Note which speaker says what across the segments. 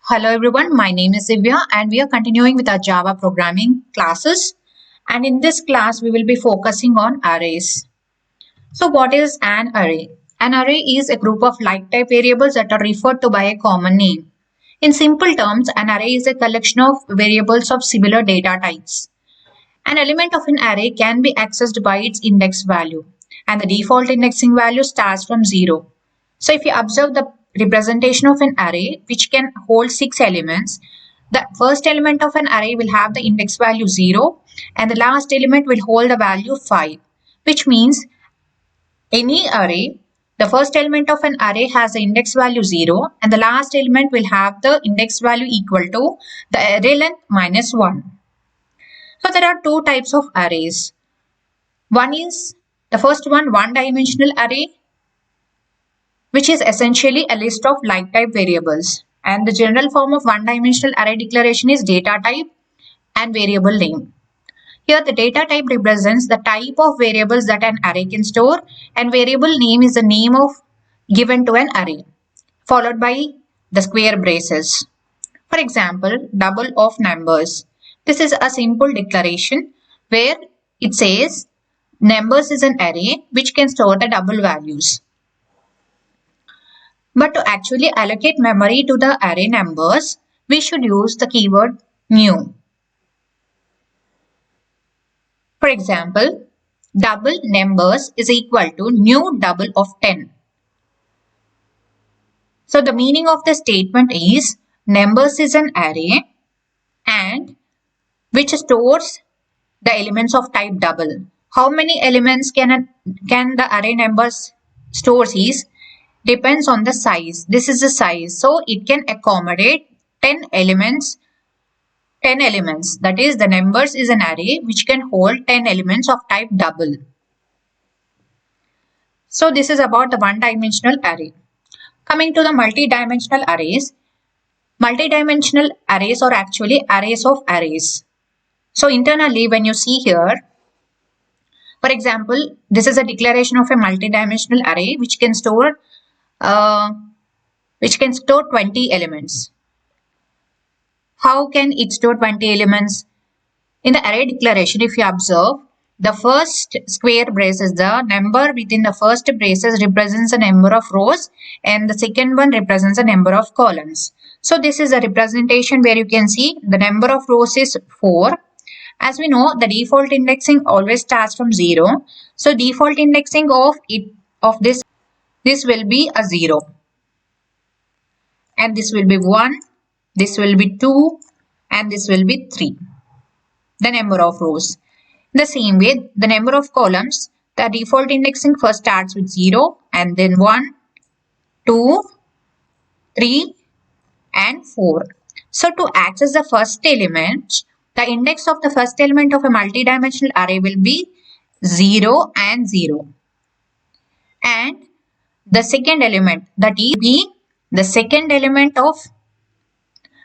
Speaker 1: Hello everyone, my name is Divya and we are continuing with our Java programming classes. And in this class, we will be focusing on arrays. So what is an array? An array is a group of like-type variables that are referred to by a common name. In simple terms, an array is a collection of variables of similar data types. An element of an array can be accessed by its index value, and the default indexing value starts from 0. So if you observe the representation of an array which can hold 6 elements, the first element of an array will have the index value 0 and the last element will hold the value 5, which means any array, the first element of an array has the index value 0 and the last element will have the index value equal to the array length minus 1. So there are two types of arrays. One is the first one-dimensional array, which is essentially a list of like-type variables. And the general form of one-dimensional array declaration is data type and variable name. Here the data type represents the type of variables that an array can store, and variable name is the name of given to an array, followed by the square braces. For example, double of numbers. This is a simple declaration where it says numbers is an array which can store the double values. But to actually allocate memory to the array numbers, we should use the keyword new. For example, double numbers is equal to new double of 10. So the meaning of the statement is numbers is an array and which stores the elements of type double. How many elements can the array numbers stores is depends on the size. This is the size. So it can accommodate 10 elements. That is, the numbers is an array which can hold 10 elements of type double. So this is about the one-dimensional array. Coming to the multi-dimensional arrays. Multi-dimensional arrays are actually arrays of arrays. So internally, when you see here, for example, this is a declaration of a multi-dimensional array which can store 20 elements. How can it store 20 elements? In the array declaration, if you observe, the first square braces, the number within the first braces represents a number of rows and the second one represents a number of columns. So this is a representation where you can see the number of rows is 4. As we know, the default indexing always starts from 0. So default indexing of this will be a 0. And this will be 1, this will be 2, and this will be 3. The number of rows. In the same way, the number of columns, the default indexing first starts with 0 and then 1, 2, 3, and 4. So to access the first element, the index of the first element of a multi-dimensional array will be 0 and 0. And the second element, that is be the second element of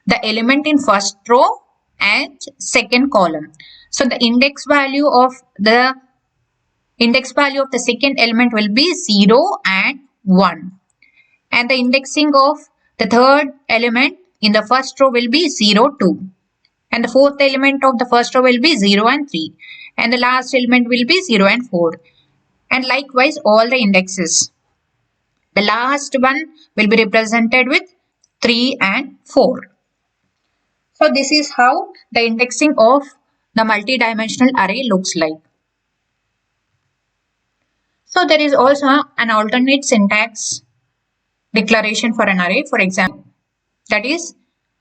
Speaker 1: the element in first row and second column. So the index value of the second element will be 0 and 1. And the indexing of the third element in the first row will be 0, 2. And the fourth element of the first row will be 0 and 3. And the last element will be 0 and 4. And likewise all the indexes. The last one will be represented with 3 and 4. So this is how the indexing of the multi-dimensional array looks like. So there is also an alternate syntax declaration for an array. For example, that is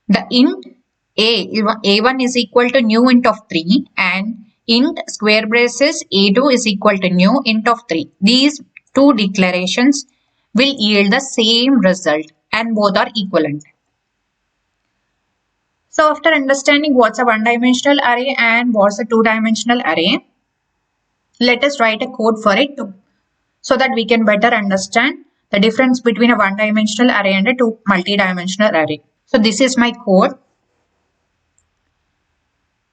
Speaker 1: the int a1 is equal to new int of 3 and int square braces a2 is equal to new int of 3. These two declarations will yield the same result and both are equivalent. So after understanding what's a one-dimensional array and what's a two-dimensional array, let us write a code for it so that we can better understand the difference between a one-dimensional array and a multi-dimensional array. So this is my code.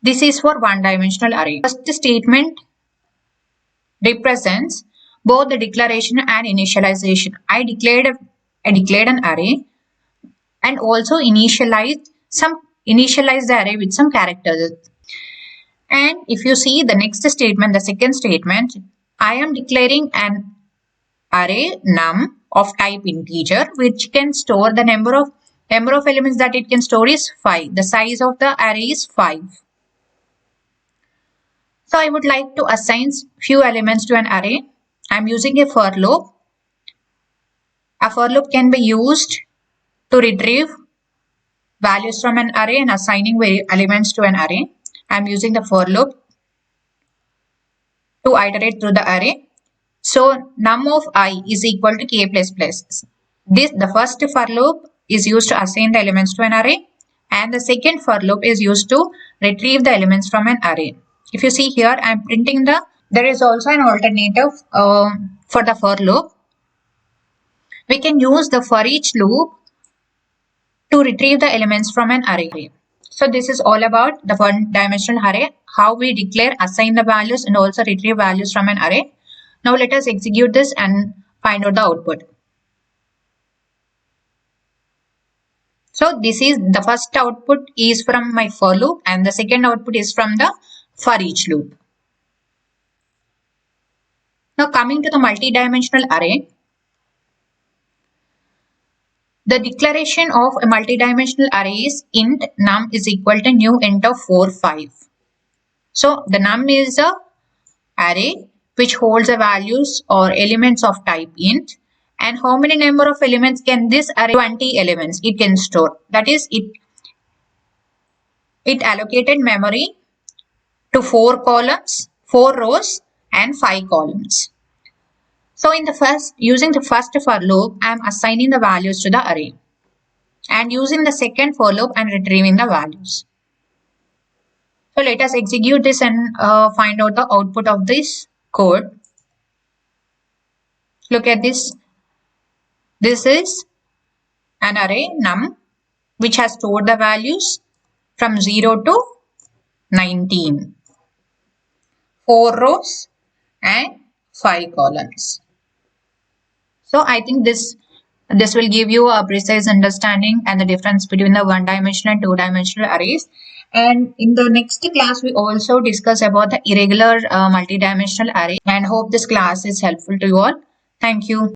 Speaker 1: This is for one-dimensional array. First statement represents both the declaration and initialization. I declared an array and also initialize the array with some characters. And if you see the next statement, the second statement, I am declaring an array num of type integer which can store the number of elements that it can store is 5. The size of the array is 5. So I would like to assign few elements to an array. I am using a for loop. A for loop can be used to retrieve values from an array and assigning elements to an array. I am using the for loop to iterate through the array. So num of I is equal to k plus plus. The first for loop is used to assign the elements to an array, and the second for loop is used to retrieve the elements from an array. If you see here, I am printing there is also an alternative for the for loop. We can use the for each loop to retrieve the elements from an array. So this is all about the one-dimensional array, how we declare, assign the values and also retrieve values from an array. Now let us execute this and find out the output. So this is the first output is from my for loop and the second output is from the for each loop. Now coming to the multi-dimensional array, the declaration of a multi-dimensional array is int num is equal to new int of 4, 5. So the num is a array which holds the values or elements of type int. And how many number of elements can this array? 20 elements it can store. That is, it allocated memory to 4 columns, 4 rows and 5 columns. So using the first for loop, I am assigning the values to the array. And using the second for loop, I am retrieving the values. So let us execute this and find out the output of this code. Look at this. This is an array num which has stored the values from 0 to 19. 4 rows and 5 columns. So I think this will give you a precise understanding and the difference between the one-dimensional and two-dimensional arrays. And in the next class, we also discuss about the irregular multi-dimensional array, and hope this class is helpful to you all. Thank you.